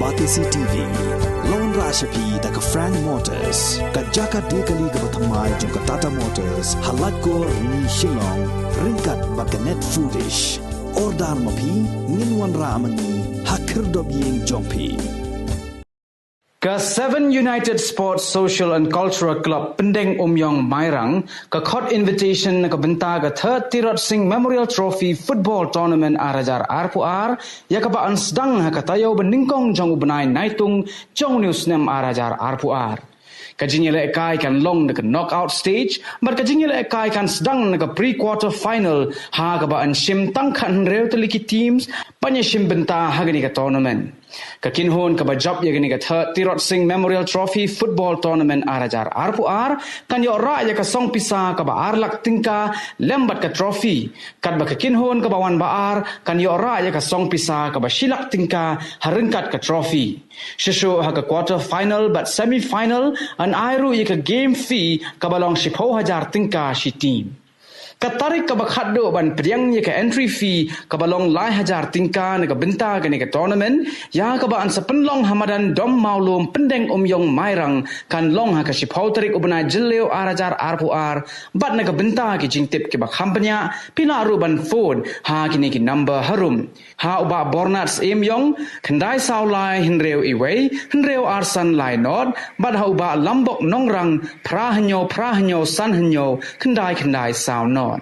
Batisi TV, Lone Rashapi da ka Frank Motors, ka Jaka Dekali ka Batamai jong ka Tata Motors, Halat ko ni Shillong, ringkat bakanet foodish, Ordar Mapi, Ninwan Ramani, Hakir Dobyeng Jongpi. Ke 7 United Sports Social and Cultural Club Pendeng Umyong Mairang ke court invitation ke benta ke Third Tirot Singh Memorial Trophy Football Tournament Arajar Arpuar ya ke baan sedang ke tayo beningkong jong ubenai naitung jong newsnem Arajar Arpuar. Kajinya lekai kan long ke knockout stage, but kajinya lekai kan sedang ke pre-quarter final ha ke baan sim tangkan real teliki teams panya sim benta ha ke tournament. Kakinhon kabajab ya gini ka Third Tirot Singh Memorial Trophy Football Tournament Arajar Arpuar kan yo ra ya ka song pisa ka baar lak tingka lembat ka trophy kan ba kakinhon ka bawan baar kan yo ra ya ka song pisa ka ba silak tingka harengkat ka trophy shisho ha ka quarter final but semi final an airu ya ka game fee ka balong 10,000 tingka shi team. Katarik ka bakhaddo ban priang ye ka entry fee ka balong lai hajar tingka ne ka benta ka ne ka tournament ya ka ba an sepenlong hamadan dom maulum pendeng umyong mairang kan long ha ka sipau tarik ubna jelleo arajar arpuar bat ne ka benta ki jingtip ki ba kampanya pinaru ban phone ha ki ne ki number harum ha uba bornats emyong khandai saulai hinreu iwei hinreu arsan lai nod bat ha uba lambok nongrang prahnyo sanhnyo khandai sau nod.